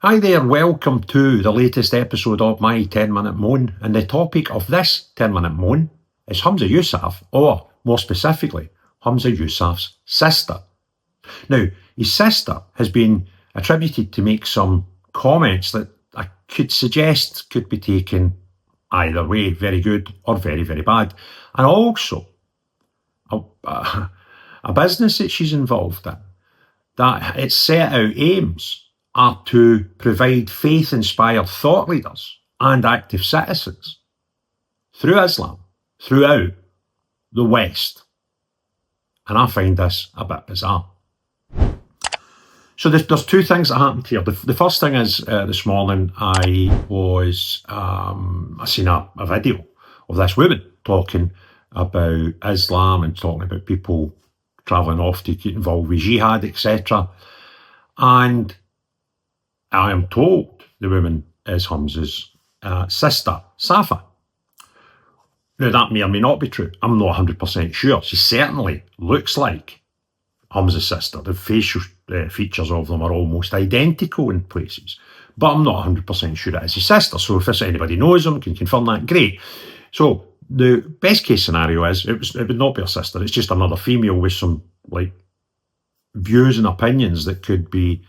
Hi there, welcome to the latest episode of my 10-minute moan, and the topic of this 10-minute moan is Hamza Yousaf, or more specifically, Hamza Yousaf's sister. Now, his sister has been attributed to make some comments that I could suggest could be taken either way, very good or very, very bad. And also, a business that she's involved in, that its set out aims are to provide faith-inspired thought leaders and active citizens through Islam, throughout the West. And I find this a bit bizarre. So there's two things that happened here. The first thing is this morning I seen a video of this woman talking about Islam and talking about people travelling off to get involved with Jihad, etc. And I am told the woman is Hamza's sister, Safa. Now, that may or may not be true. I'm not 100% sure. She certainly looks like Hamza's sister. The facial features of them are almost identical in places. But I'm not 100% sure it is his sister. So if anybody knows them, can confirm that, great. So the best case scenario is it would not be her sister. It's just another female with some views and opinions that could be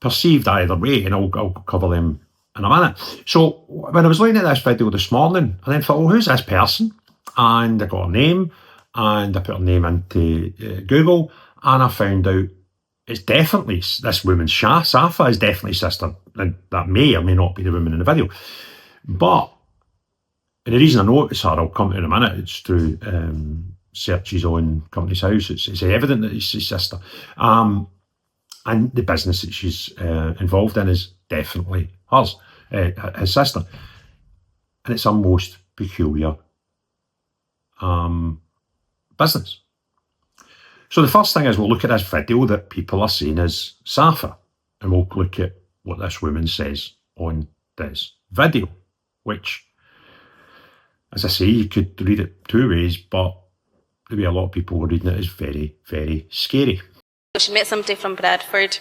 perceived either way, and I'll cover them in a minute. So when I was looking at this video this morning, I then thought, who's this person? And I got her name, and I put her name into Google, and I found out it's definitely this woman's Safa is definitely sister, and that may or may not be the woman in the video. But and the reason I know it's her, I'll come to in a minute, it's through searches on Company's House. It's evident that it's his sister. And the business that she's involved in is definitely hers, his sister. And it's a most peculiar business. So the first thing is we'll look at this video that people are saying is Safa. And we'll look at what this woman says on this video, which, as I say, you could read it two ways, but the way a lot of people were reading it is very, very scary. She met somebody from Bradford.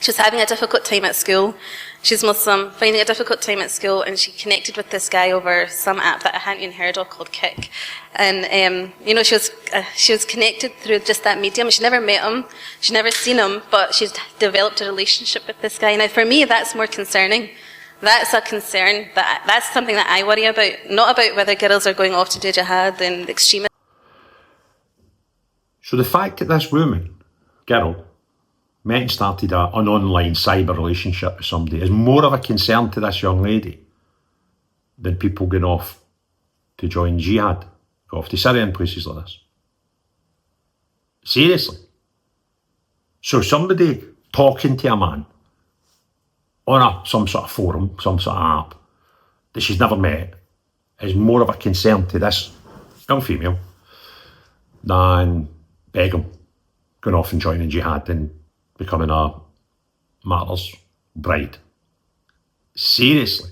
She was having a difficult time at school. She's Muslim, finding a difficult time at school, and she connected with this guy over some app that I hadn't even heard of called Kick. And she was connected through just that medium. She'd never met him, she'd never seen him, but she's developed a relationship with this guy. Now, for me, that's more concerning. That's a concern. That's something that I worry about, not about whether girls are going off to do jihad and extremism. So the fact that this girl met and started an online cyber relationship with somebody is more of a concern to this young lady than people going off to join Jihad, go off to Syria and places like this. Seriously. So somebody talking to a man on some sort of forum, some sort of app that she's never met is more of a concern to this young female than Begum going off and joining Jihad and becoming a martyr's bride. Seriously.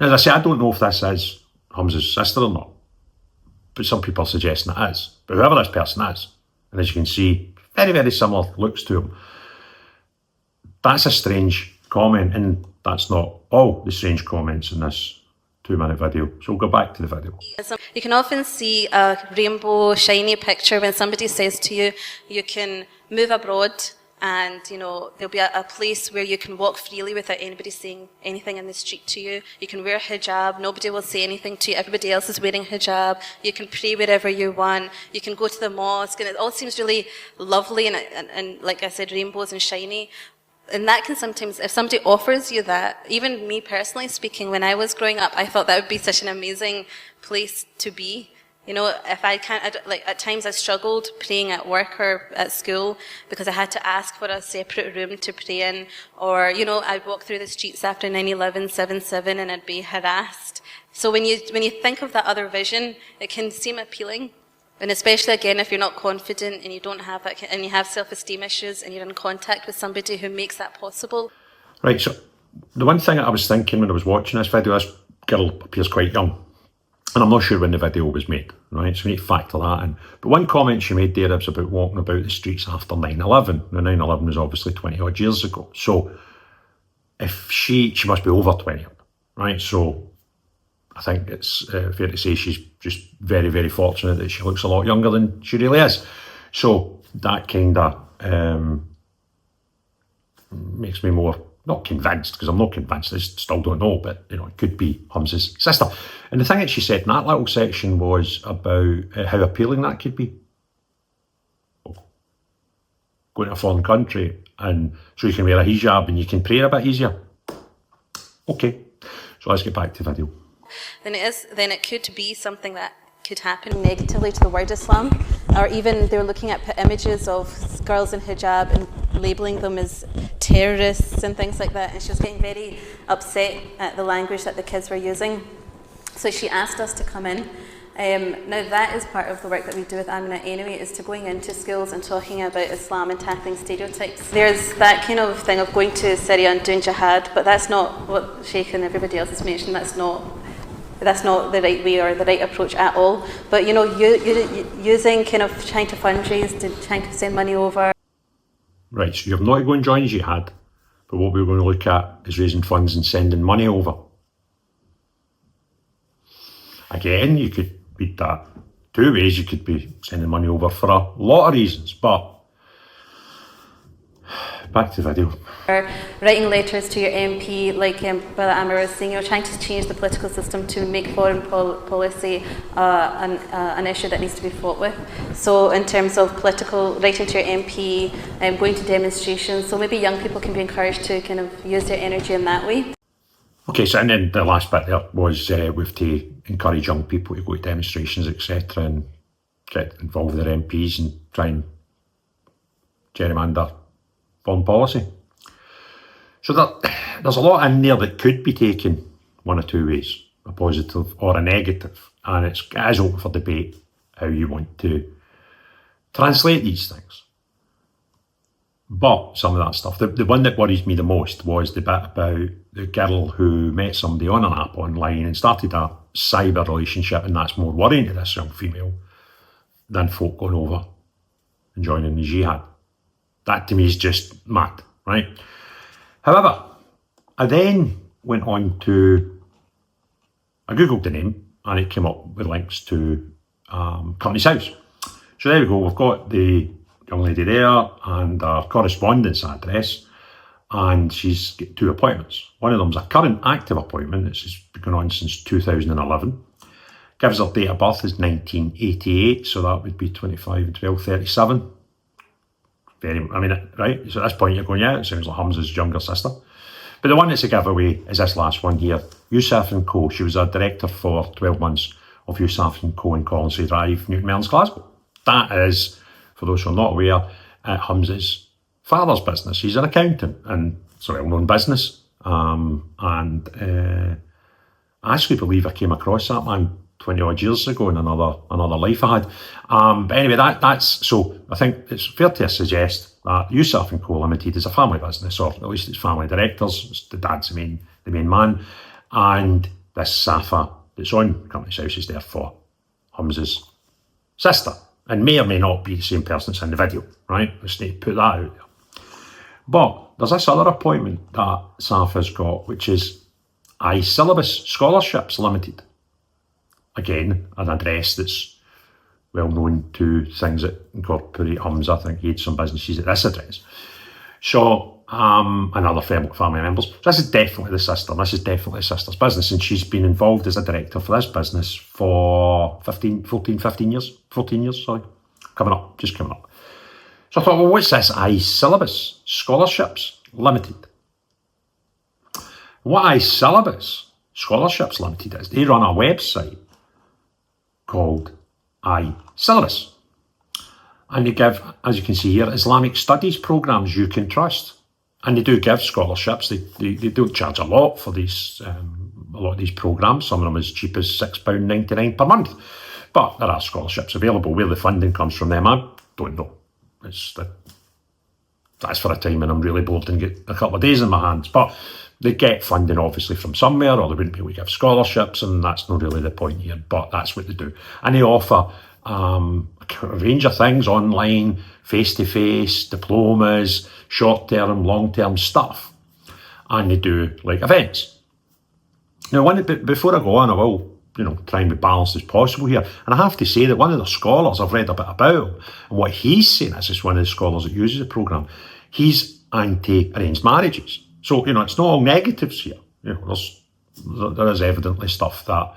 And as I say, I don't know if this is Hamza's sister or not, but some people are suggesting it is. But whoever this person is, and as you can see, very, very similar looks to him, that's a strange comment, and that's not all the strange comments in this 2-minute video. So we'll go back to the video. You can often see a rainbow, shiny picture when somebody says to you, you can move abroad and, there'll be a place where you can walk freely without anybody saying anything in the street to you. You can wear hijab, nobody will say anything to you, everybody else is wearing hijab. You can pray wherever you want. You can go to the mosque, and it all seems really lovely and like I said, rainbows and shiny. And that can sometimes, if somebody offers you that, even me personally speaking, when I was growing up, I thought that would be such an amazing place to be. If I can't, at times I struggled praying at work or at school because I had to ask for a separate room to pray in. Or, I'd walk through the streets after 9/11, 7/7 and I'd be harassed. So when you think of that other vision, it can seem appealing. And especially again, if you're not confident and you don't have that, and you have self-esteem issues and you're in contact with somebody who makes that possible. Right, so the one thing that I was thinking when I was watching this video, this girl appears quite young. And I'm not sure when the video was made, right? So we need to factor that in. But one comment she made there was about walking about the streets after 9/11. Now 9/11 was obviously 20 odd years ago. So if she must be over 20, right? So I think it's fair to say she's just very, very fortunate that she looks a lot younger than she really is. So that kind of makes me more, not convinced, because I'm not convinced, I still don't know, but it could be Hamza's sister. And the thing that she said in that little section was about how appealing that could be. Going to a foreign country and so you can wear a hijab and you can pray a bit easier. Okay, so let's get back to video. Then it could be something that could happen negatively to the word Islam, or even they're looking at images of girls in hijab and labeling them as terrorists and things like that, and she was getting very upset at the language that the kids were using. So she asked us to come in. Now that is part of the work that we do with Amina anyway, is to going into schools and talking about Islam and tackling stereotypes. There's that kind of thing of going to Syria and doing jihad, but that's not what Sheikh and everybody else has mentioned. That's not the right way or the right approach at all. But using kind of trying to fundraise, trying to send money over. Right, so you're not going to join Jihad, but what we're going to look at is raising funds and sending money over. Again, you could read that two ways. You could be sending money over for a lot of reasons, but back to video. Or writing letters to your MP, like Brother Amir was saying, trying to change the political system to make foreign policy an issue that needs to be fought with. So in terms of political, writing to your MP, going to demonstrations, so maybe young people can be encouraged to kind of use their energy in that way. Okay, so and then the last bit there was we have to encourage young people to go to demonstrations, etc., and get involved with their MPs and try and gerrymander foreign policy. So there's a lot in there that could be taken one or two ways, a positive or a negative, and it is open for debate how you want to translate these things. But some of that stuff, the one that worries me the most was the bit about the girl who met somebody on an app online and started a cyber relationship, and that's more worrying to this young female than folk going over and joining the jihad. That to me is just mad, right? However, I then went on to, I googled the name and it came up with links to Company's House. So there we go, we've got the young lady there and her correspondence address, and she's got two appointments. One of them's a current active appointment, it's been going on since 2011. Gives her date of birth is 1988, so that would be 25/12/37. Right? So at this point you're going, yeah, it sounds like Hamza's younger sister. But the one that's a giveaway is this last one here, Yousaf & Co. She was a director for 12 months of Yousaf & Co. in Colonsay Drive, Newton Mearns, Glasgow. That is, for those who are not aware, Hamza's father's business. He's an accountant and it's a well-known business. I actually believe I came across that man 20 odd years ago in another life I had. But anyway, that's so I think it's fair to suggest that Yousaf & Co. Limited is a family business, or at least it's family directors. The dad's the main man, and this Safa that's on Company's House is therefore Hamza's sister, and may or may not be the same person that's in the video, right? Let's need to put that out there. But there's this other appointment that Safa's got, which is iSyllabus Scholarships Limited. Again, an address that's well known to things that incorporate Hamza. I think he had some businesses at this address. So, and other family members. So this is definitely the sister. This is definitely the sister's business. And she's been involved as a director for this business for 14 years, coming up. So I thought, well, what's this iSyllabus Scholarships Limited? What iSyllabus Scholarships Limited is, they run a website called iSyllabus. And they give, as you can see here, Islamic studies programmes you can trust. And they do give scholarships. They don't charge a lot for these, a lot of these programmes. Some of them as cheap as £6.99 per month. But there are scholarships available. Where the funding comes from them, I don't know. That's for a time when I'm really bored and get a couple of days in my hands. But they get funding obviously from somewhere, or they wouldn't be able to give scholarships, and that's not really the point here, but that's what they do. And they offer a range of things online, face-to-face, diplomas, short-term, long-term stuff. and they do like events. Now, before I go on, I will, try and be balanced as possible here. And I have to say that one of the scholars I've read a bit about him, and what he's saying, this is one of the scholars that uses the programme, he's anti-arranged marriages. So, it's not all negatives here. There is evidently stuff that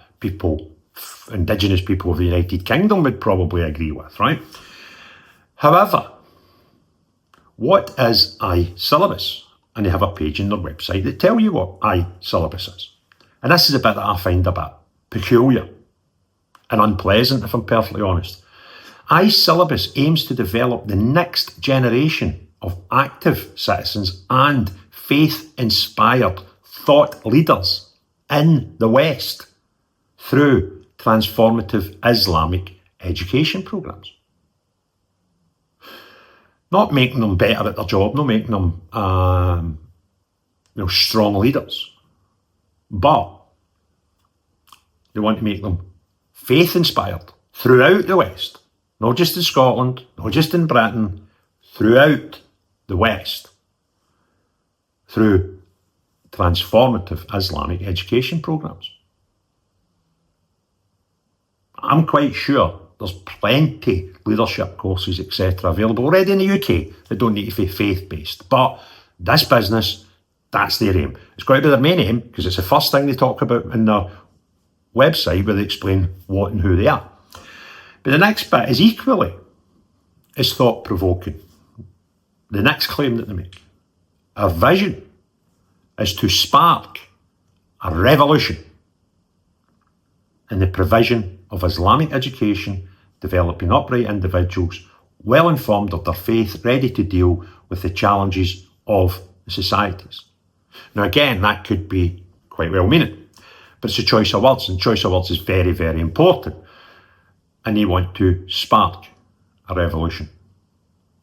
Indigenous people of the United Kingdom would probably agree with, right? However, what is iSyllabus? And they have a page on their website that tell you what iSyllabus is. And this is a bit that I find a bit peculiar and unpleasant, if I'm perfectly honest. iSyllabus aims to develop the next generation of active citizens and faith-inspired thought leaders in the West through transformative Islamic education programs. Not making them better at their job, not making them strong leaders, but they want to make them faith-inspired throughout the West, not just in Scotland, not just in Britain, throughout the West, through transformative Islamic education programs. I'm quite sure there's plenty leadership courses, etc. available already in the UK that don't need to be faith-based. But this business, that's their aim. It's got to be their main aim because it's the first thing they talk about in their website where they explain what and who they are. But the next bit is equally as thought-provoking. The next claim that they make. Our vision is to spark a revolution in the provision of Islamic education, developing upright individuals, well informed of their faith, ready to deal with the challenges of the societies. Now again, that could be quite well meaning, but it's a choice of words, and choice of words is very, very important. And they want to spark a revolution.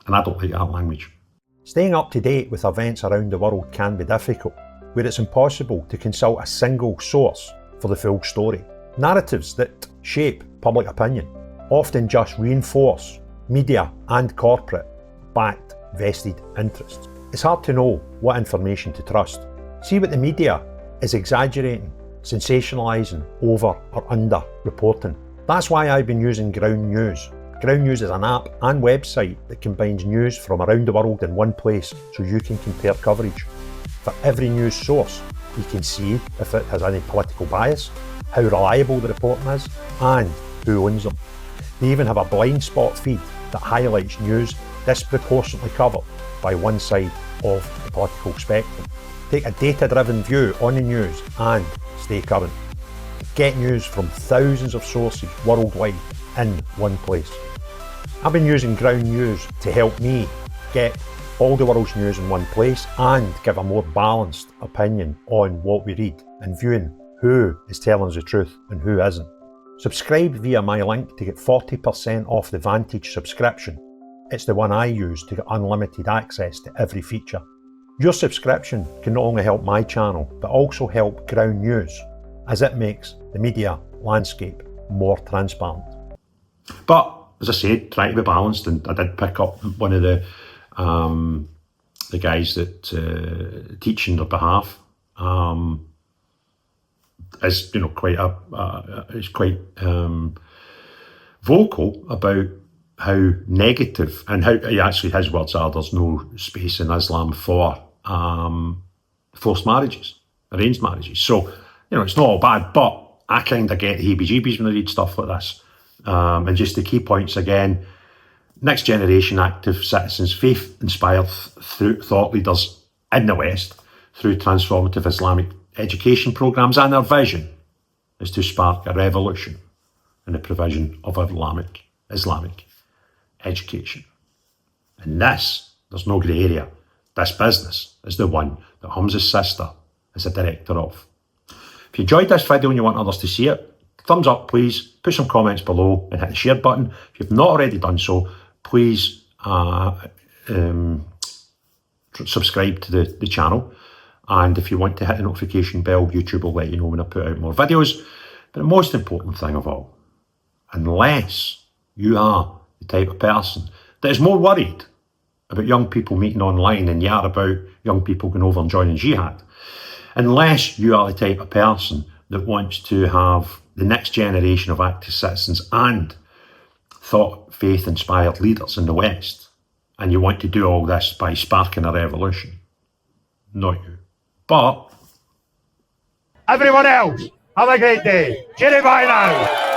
And I don't like that language. Staying up to date with events around the world can be difficult, where it's impossible to consult a single source for the full story. Narratives that shape public opinion often just reinforce media and corporate-backed vested interests. It's hard to know what information to trust. See what the media is exaggerating, sensationalising, over or under reporting. That's why I've been using Ground News. Ground News is an app and website that combines news from around the world in one place so you can compare coverage. For every news source, you can see if it has any political bias, how reliable the reporting is, and who owns them. They even have a blind spot feed that highlights news disproportionately covered by one side of the political spectrum. Take a data-driven view on the news and stay current. Get news from thousands of sources worldwide in one place. I've been using Ground News to help me get all the world's news in one place and give a more balanced opinion on what we read and viewing who is telling us the truth and who isn't. Subscribe via my link to get 40% off the Vantage subscription. It's the one I use to get unlimited access to every feature. Your subscription can not only help my channel, but also help Ground News, as it makes the media landscape more transparent. But, as I said, try to be balanced, and I did pick up one of the guys that teach on their behalf. Is quite vocal about how negative, and how his words are, there's no space in Islam for forced marriages, arranged marriages. So it's not all bad, but I kind of get heebie-jeebies when I read stuff like this. And just the key points again: next generation active citizens, faith-inspired thought leaders in the West through transformative Islamic education programs, and their vision is to spark a revolution in the provision of Islamic education. And there's no grey area. This business is the one that Hamza's sister is a director of. If you enjoyed this video and you want others to see it, thumbs up please, put some comments below and hit the share button. If you've not already done so, please subscribe to the channel. And if you want to hit the notification bell, YouTube will let you know when I put out more videos. But the most important thing of all, unless you are the type of person that is more worried about young people meeting online than you are about young people going over and joining Jihad. Unless you are the type of person that wants to have the next generation of active citizens and thought, faith-inspired leaders in the West, and you want to do all this by sparking a revolution. Not you. But everyone else, have a great day. Cheerio, bye now.